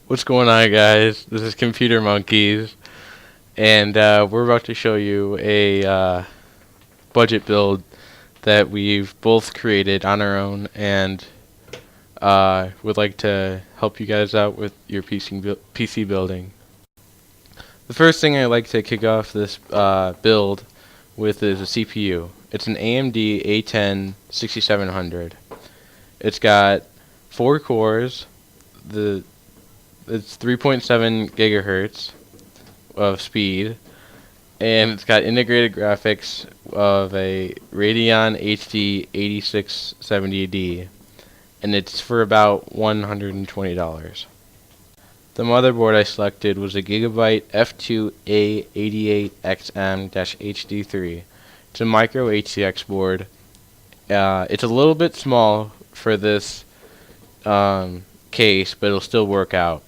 What's going on, guys? This is Computer Monkeys, and we're about to show you a budget build that we've both created on our own, and would like to help you guys out with your PC building. The first thing I'd like to kick off this build with is a CPU. It's an AMD A10 6700. It's got 4 cores. It's 3.7 gigahertz of speed, and it's got integrated graphics of a Radeon HD 8670D, and it's for about $120. The motherboard I selected was a Gigabyte F2A88XM-HD3. It's a micro ATX board. It's a little bit small for this case, but it'll still work out.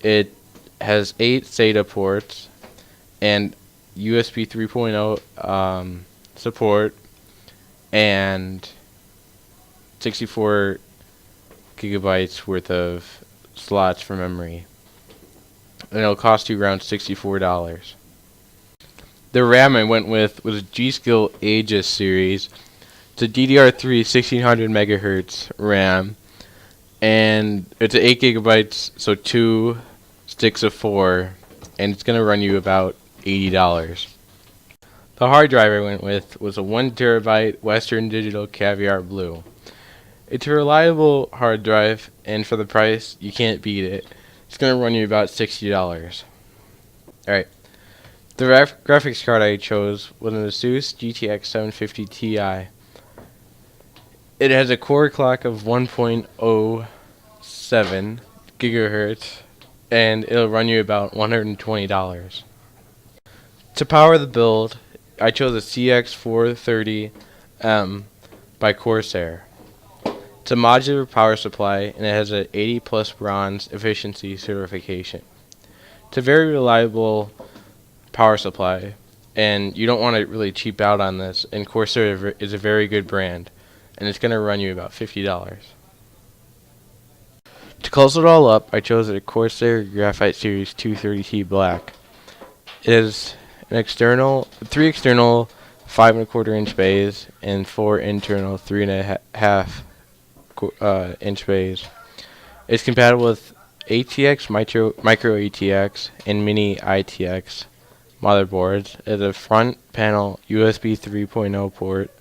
It has 8 SATA ports and USB 3.0 support and 64 gigabytes worth of slots for memory. And it'll cost you around $64. The RAM I went with was a G.Skill Aegis series. It's a DDR3 1600 megahertz RAM, and it's 8 gigabytes, so 2 sticks of 4, and it's going to run you about $80. The hard drive I went with was a 1 terabyte Western Digital Caviar Blue. It's a reliable hard drive, and for the price, you can't beat it. It's going to run you about $60. Alright, the graphics card I chose was an Asus GTX 750 Ti. It has a core clock of 1.07 gigahertz, and it'll run you about $120. To power the build, I chose a CX430M by Corsair. It's a modular power supply, and it has an 80 plus bronze efficiency certification. It's a very reliable power supply, and you don't want to really cheap out on this, and Corsair is a very good brand, and it's going to run you about $50. To close it all up, I chose a Corsair Graphite Series 230T Black. It has an external, 3 external 5.25 inch bays and 4 internal 3.5 inch bays. It's compatible with ATX, micro ATX, and mini ITX motherboards. It has a front panel USB 3.0 port.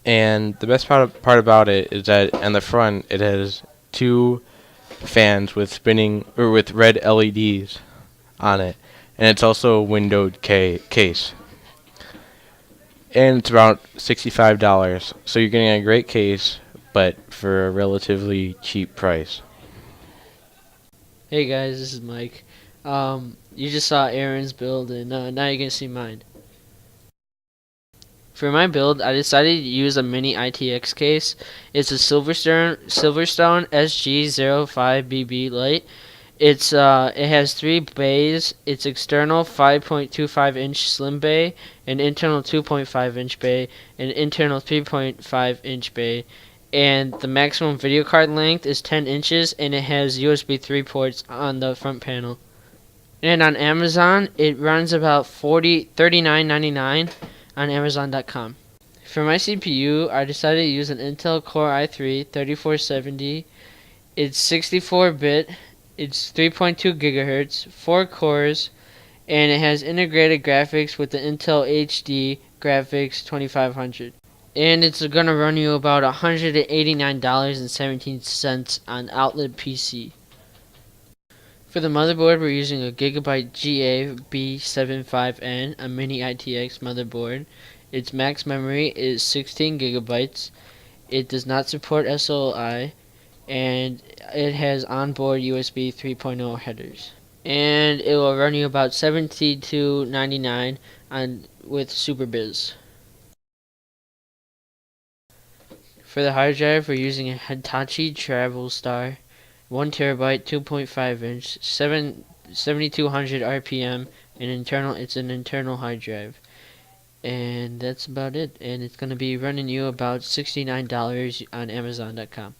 And the best part about it is that on the front it has 2 fans with red LEDs on it, and it's also a windowed case. And it's about $65, so you're getting a great case, but for a relatively cheap price. Hey guys, this is Mike. You just saw Aaron's build, and now you're gonna see mine. For my build, I decided to use a mini ITX case. It's a Silverstone SG05BB Lite. It has 3 bays. It's external 5.25 inch slim bay, an internal 2.5 inch bay, and an internal 3.5 inch bay. And the maximum video card length is 10 inches, and it has USB 3 ports on the front panel. And on Amazon, it runs about $39.99 on Amazon.com. For my CPU, I decided to use an Intel Core i3 3470. It's 64-bit. It's 3.2 gigahertz, 4 cores, and it has integrated graphics with the Intel HD Graphics 2500. And it's going to run you about $189.17 on Outlet PC. For the motherboard, we're using a Gigabyte GA-B75N, a mini ITX motherboard. Its max memory is 16 gigabytes. It does not support SLI, and it has onboard USB 3.0 headers. And it will run you about $72.99 with SuperBiz. For the hard drive, we're using a Hitachi TravelStar 1 terabyte, 2.5 inch, 7200 RPM, and it's an internal hard drive. And that's about it. And it's going to be running you about $69 on Amazon.com.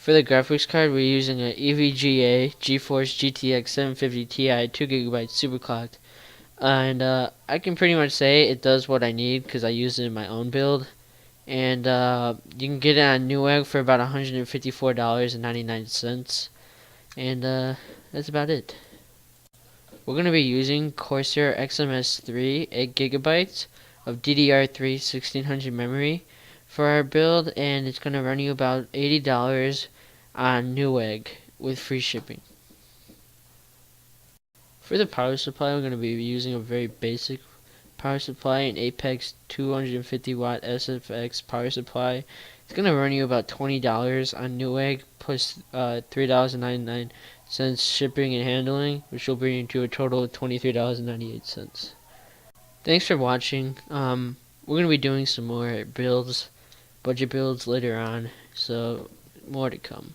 For the graphics card, we're using an EVGA GeForce GTX 750 Ti 2GB superclocked. And I can pretty much say it does what I need because I use it in my own build. And you can get it on Newegg for about $154.99. And that's about it. We're going to be using Corsair XMS3 8GB of DDR3 1600 memory for our build, and it's going to run you about $80 on Newegg with free shipping. For the power supply, we're going to be using a very basic power supply, an Apex 250 watt SFX power supply. It's going to run you about $20 on Newegg plus $3.99 shipping and handling, which will bring you to a total of $23.98. Thanks for watching. We're going to be doing some more builds, budget builds later on, so more to come.